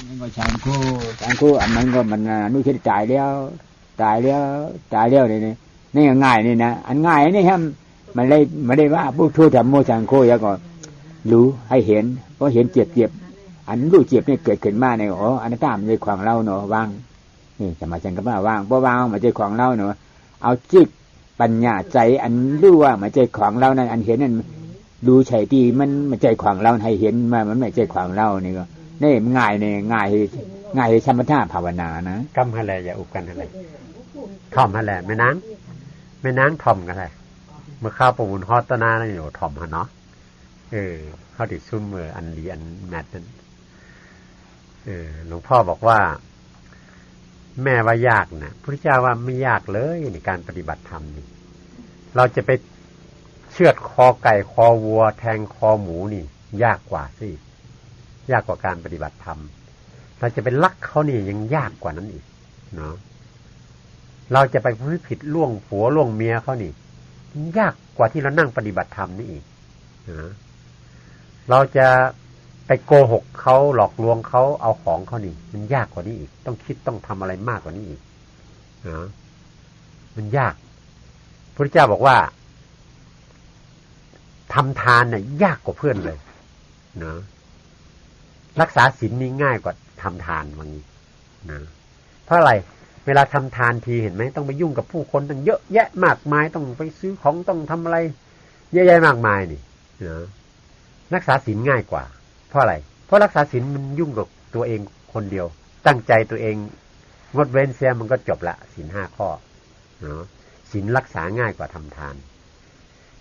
มันก็ช้างคู่อันนั้นก็มันอนุชิตตายแล้วนี่ง่ายนี่นะอันง่ายนี่ฮะมันเลยไม่ได้ว่าพุทโธธัมโมสังโฆแล้วก็รู้ให้เห็นเพราะเห็นเจ็บอันรู้เจ็บนี่เกิดขึ้นมาในอนัตตามันในของเราเนาะวางนี่สมาสังกัปปะวางบ่วางมันใจของเราเนาะเอาจิตปัญญาใจอันรู้ว่ามันใจของเรานั่นอันเห็นนั่นดูใช่ที่มันใจของเราให้เห็นมันไม่ใจของเรานี่ก็นี่ง่ายนี่ง่ายสมถะภาวนานะกำอะไรอย่าอุบกันอะไรถ่อมอะไรแม่นางถ่อมกันอะไรเมื่อข้าวประมูลฮอตตนาแล้วอยู่ถ่อมฮะเนาะเข้าติดซุ่มมืออันดีอันแมทนั้นหลวงพ่อบอกว่าแม่ว่ายากนะพระพุทธเจ้าว่าไม่ยากเลยในการปฏิบัติธรรมนี่เราจะไปเชือดคอไก่คอวัวแทงคอหมูนี่ยากกว่าสิยากกว่าการปฏิบัติธรรมเราจะไปลักเขานี่ยังยากกว่านั้นอีกเนาะเราจะไปพูดผิดล่วงผัวล่วงเมียเขานี่ยากกว่าที่เรานั่งปฏิบัติธรรมนี่อีกนะเราจะไปโกหกเขาหลอกลวงเขาเอาของเขานี่มันยากกว่านี้อีกต้องคิดต้องทำอะไรมากกว่านี้อีกนะมันยากพระพุทธเจ้าบอกว่าทำทานเนี่ยยากกว่าเพื่อนเลยนะรักษาศีลนี่ง่ายกว่าทำทานบางทีนะเพราะอะไรเวลาทำทานทีเห็นไหมต้องไปยุ่งกับผู้คนตั้งเยอะแยะมากมายต้องไปซื้อของต้องทำอะไรเยอะแยะมากมายนี่นะรักษาศีลง่ายกว่าเพราะอะไรเพราะรักษาศีลมันยุ่งกับตัวเองคนเดียวตั้งใจตัวเองงดเว้นเสียมันก็จบละศีล5ข้อเนาะศีลรักษาง่ายกว่าทำทาน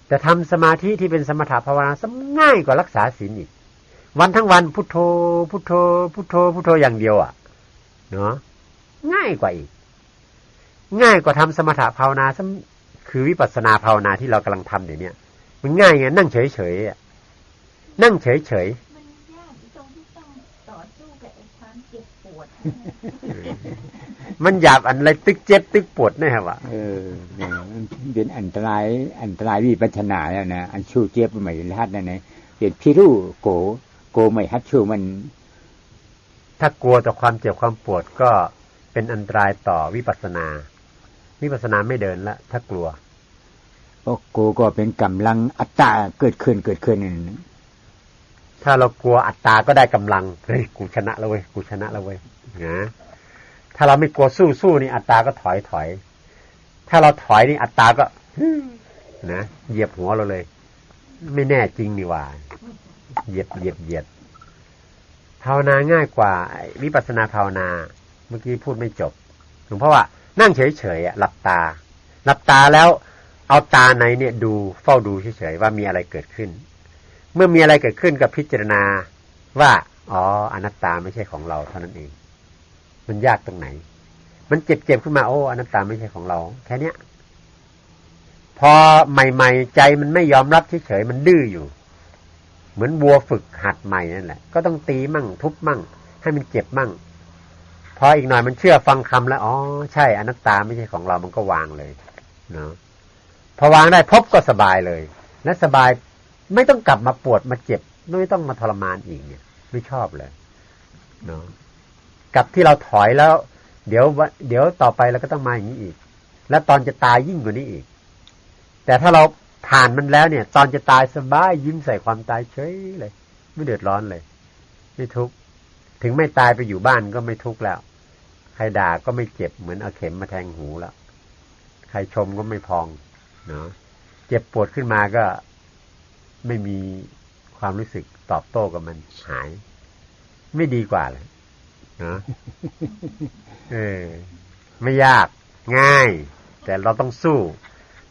แต่ทำสมาธิที่เป็นสมถะภาวนาง่ายกว่ารักษาศีลอีกวันทั้งวันพุทโธพุทโธพุทโธพุทโธอย่างเดียวเนาะง่ายกว่าอีกง่ายกว่าทำสมถะภาวนาคือวิปัสสนาภาวนาที่เรากำลังทำอยู่เนี่ยมันง่ายไงนั่งเฉยๆนั่งเฉยๆมันยากตรงที่ต้องต่อสู้กับความเจ็บปวดมันหยาบอะไรตึกเจ็บตึกปวดนี่ครับเนี่ยมันเป็นอันตรายวิปัสสนาแล้วนะอันชูเจ็บไม่ทัดนั่นนะเป็นพิรุโกไม่ฮัดชูมันถ้ากลัวต่อความเจ็บความปวดก็เป็นอันตรายต่อวิปัสสนาไม่เดินละถ้ากลัวโกก็เป็นกำลังอัตตาเกิดขึ้นนั่นถ้าเรากลัวอัตตาก็ได้กำลังเฮ้ยกูชนะแล้วเว้ยนะถ้าเราไม่กลัวสู้นี่อัตตาก็ถอยถ้าเราถอยนี่อัตตาก็นะเหยียบหัวเราเลยไม่แน่จริงนี่ว่าเหยียดภาวนาง่ายกว่าวิปัสสนาภาวนาเมื่อกี้พูดไม่จบหลวงพ่อว่านั่งเฉยๆหลับตาแล้วเอาตาไหนเนี่ยดูเฝ้าดูเฉยๆว่ามีอะไรเกิดขึ้นเมื่อมีอะไรเกิดขึ้นก็พิจารณาว่าอนัตตาไม่ใช่ของเราเท่านั้นเองมันยากตรงไหนมันเจ็บขึ้นมาอนัตตาไม่ใช่ของเราแค่เนี้ยพอใหม่ๆใจมันไม่ยอมรับเฉยๆมันดื้ออยู่เหมือนวัวฝึกหัดใหม่นั่นแหละก็ต้องตีมั่งทุบมั่งให้มันเจ็บมั่งพออีกหน่อยมันเชื่อฟังคำแล้วใช่อนัตตาไม่ใช่ของเรามันก็วางเลยเนาะพอวางได้พบก็สบายเลยและสบายไม่ต้องกลับมาปวดมาเจ็บไม่ต้องมาทรมานอีกเนี่ยไม่ชอบเลยเนาะกับที่เราถอยแล้วเดี๋ยวต่อไปเราก็ต้องมาอย่างนี้อีกแล้วตอนจะตายยิ่งกว่านี้อีกแต่ถ้าเราผ่านมันแล้วเนี่ยตอนจะตายสบายยิ้มใส่ความตายเฉยเลยไม่เดือดร้อนเลยไม่ทุกข์ถึงไม่ตายไปอยู่บ้านก็ไม่ทุกข์แล้วใครด่าก็ไม่เจ็บเหมือนเอาเข็มมาแทงหูแล้วใครชมก็ไม่พองเนาะเจ็บปวดขึ้นมาก็ไม่มีความรู้สึกตอบโต้กับมันหายไม่ดีกว่าเลยเนาะไม่ยากง่ายแต่เราต้องสู้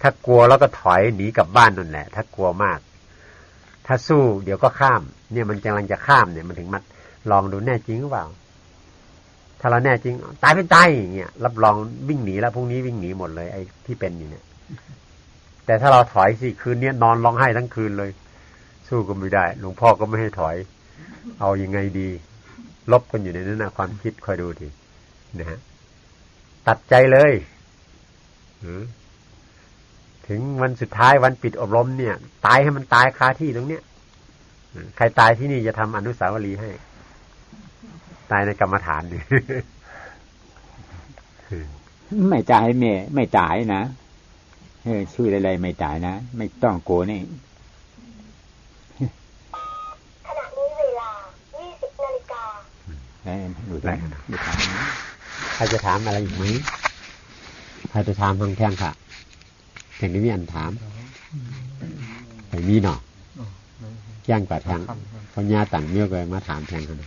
ถ้ากลัวแล้วก็ถอยหนีกลับบ้านนั่นแหละถ้ากลัวมากถ้าสู้เดี๋ยวก็ข้ามเนี่ยมันกำลังจะข้ามเนี่ยมันถึงมัดลองดูแน่จริงหรือเปล่าถ้าเราแน่จริงตายเป็นตายอย่างเงี้ยรับรองวิ่งหนีแล้วพรุ่งนี้วิ่งหนีหมดเลยไอ้ที่เป็นอยู่เนี่ยแต่ถ้าเราถอยสิคืนนี้นอนร้องไห้ทั้งคืนเลยสู้ก็ไม่ได้หลวงพ่อก็ไม่ให้ถอยเอายังไงดีลบกันอยู่ในนั้นนะความคิดคอยดูทีนะฮะตัดใจเลยถึงวันสุดท้ายวันปิดอบรมเนี่ยตายให้มันตายคาที่ตรงเนี้ยใครตายที่นี่จะทำอนุสาวรีย์ให้ ตายในกรรมฐานนี่ ไม่ตายแม่ไม่ตายนะช่วยอะไรไม่ตายนะไม่ต้องโกนี่ขณะนี้เวลา 20 นาฬิกาดูได้ดูถามใครจะถามอะไรอีกไหมใครจะถามทางแท่งค่ะแท่งนี้มีอันถามแต่มีหนอแจ้งกว่าทางเพราะญาต่างเมื่อไปมาถามแทงกัน